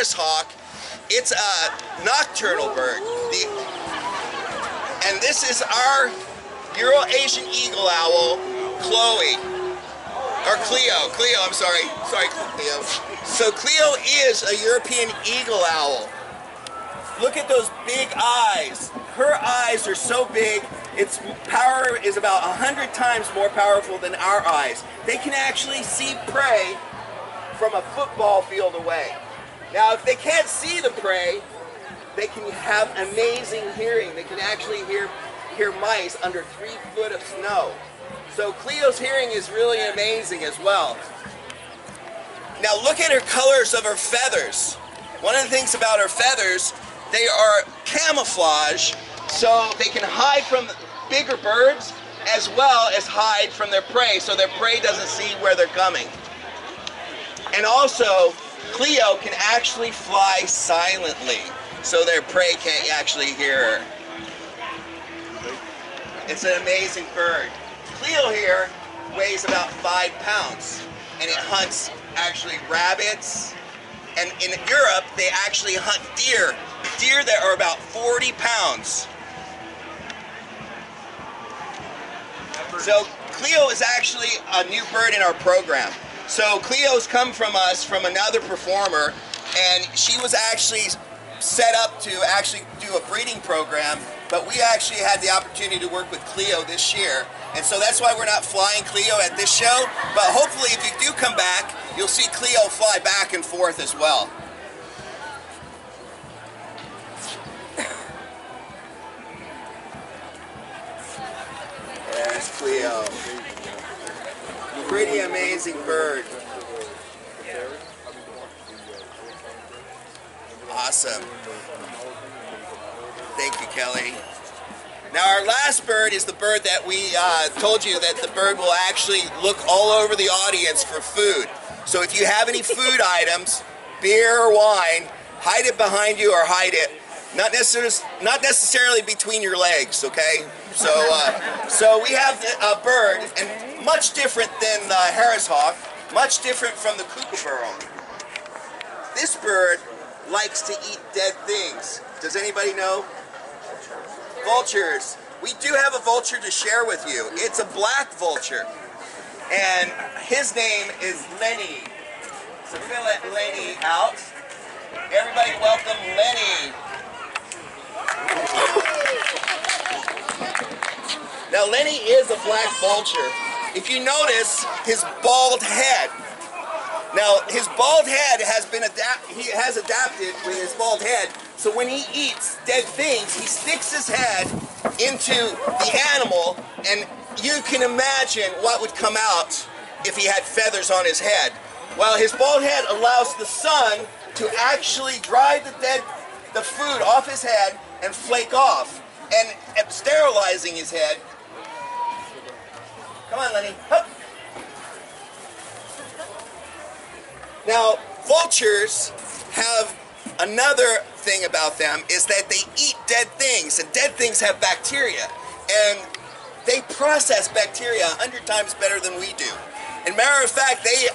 Harris hawk. It's a nocturnal bird. And this is our Euro-Asian eagle owl, Chloe. Or Cleo, I'm sorry. Sorry, Cleo. So Cleo is a European eagle owl. Look at those big eyes. Her eyes are so big, its power is about 100 times more powerful than our eyes. They can actually see prey from a football field away. Now, if they can't see the prey, they can have amazing hearing. They can actually hear mice under 3 foot of snow. So Cleo's hearing is really amazing as well. Now look at her colors of her feathers. One of the things about her feathers, they are camouflage, so they can hide from bigger birds as well as hide from their prey, so their prey doesn't see where they're coming. And also, Cleo can actually fly silently, so their prey can't actually hear her. It's an amazing bird. Cleo here weighs about 5 pounds, and it hunts actually rabbits, and in Europe they actually hunt deer that are about 40 pounds. So Cleo is actually a new bird in our program. So Cleo's come from us from another performer, and she was actually set up to actually do a breeding program, but we actually had the opportunity to work with Cleo this year, and so that's why we're not flying Cleo at this show, but hopefully if you do come back, you'll see Cleo fly back and forth as well. There's Cleo. Pretty amazing bird. Awesome. Thank you, Kelly. Now our last bird is the bird that we told you that the bird will actually look all over the audience for food. So if you have any food items, beer or wine, hide it behind you or hide it. Not necessarily between your legs, okay? So we have a bird, and much different than the Harris hawk, much different from the kookaburra. This bird likes to eat dead things. Does anybody know? Vultures. We do have a vulture to share with you. It's a black vulture, and his name is Lenny. So we're gonna let Lenny out. Everybody welcome Lenny. Now Lenny is a black vulture. If you notice his bald head, now his bald head has been adapted with his bald head, so when he eats dead things, he sticks his head into the animal, and you can imagine what would come out if he had feathers on his head. Well, his bald head allows the sun to actually dry the food off his head and flake off, and sterilizing his head. Come on, Lenny. Hup. Now, vultures have another thing about them, is that they eat dead things, and dead things have bacteria, and they process bacteria 100 times better than we do. And matter of fact, they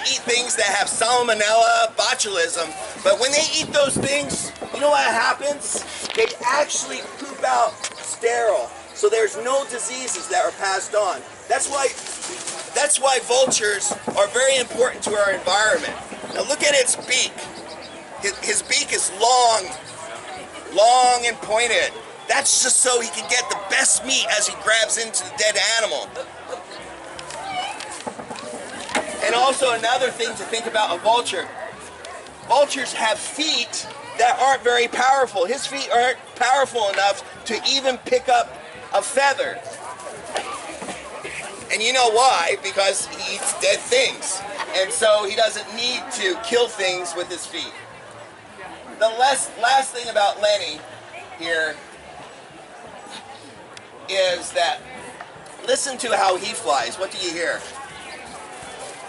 eat things that have salmonella, botulism, but when they eat those things, you know what happens? They actually poop out sterile, so there's no diseases that are passed on. That's why vultures are very important to our environment. Now look at its beak. His beak is long and pointed. That's just so he can get the best meat as he grabs into the dead animal. And also another thing to think about a vulture. Vultures have feet that aren't very powerful. His feet aren't powerful enough to even pick up a feather. And you know why? Because he eats dead things. And so he doesn't need to kill things with his feet. The last thing about Lenny here is that, listen to how he flies. What do you hear?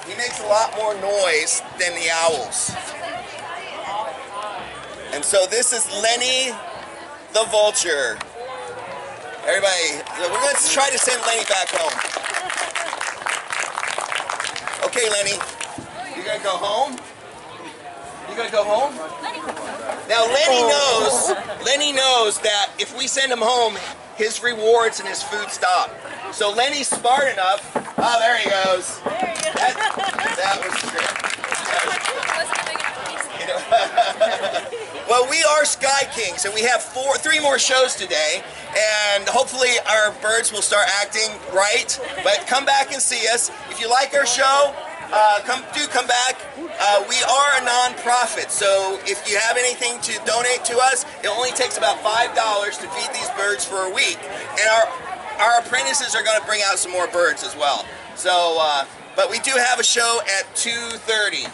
He makes a lot more noise than the owls. And so this is Lenny the vulture. Everybody, we're going to try to send Lenny back home. Okay, Lenny, you're going to go home? You You gonna go home? Now Lenny knows that if we send him home, his rewards and his food stop. So Lenny's smart enough. Oh, there he goes. That was true. Well, we are Sky Kings, and we have three more shows today, and hopefully our birds will start acting right. But come back and see us. If you like our show, come back. We are a non-profit, so if you have anything to donate to us, it only takes about $5 to feed these birds for a week, and our apprentices are going to bring out some more birds as well. So, but we do have a show at 2:30.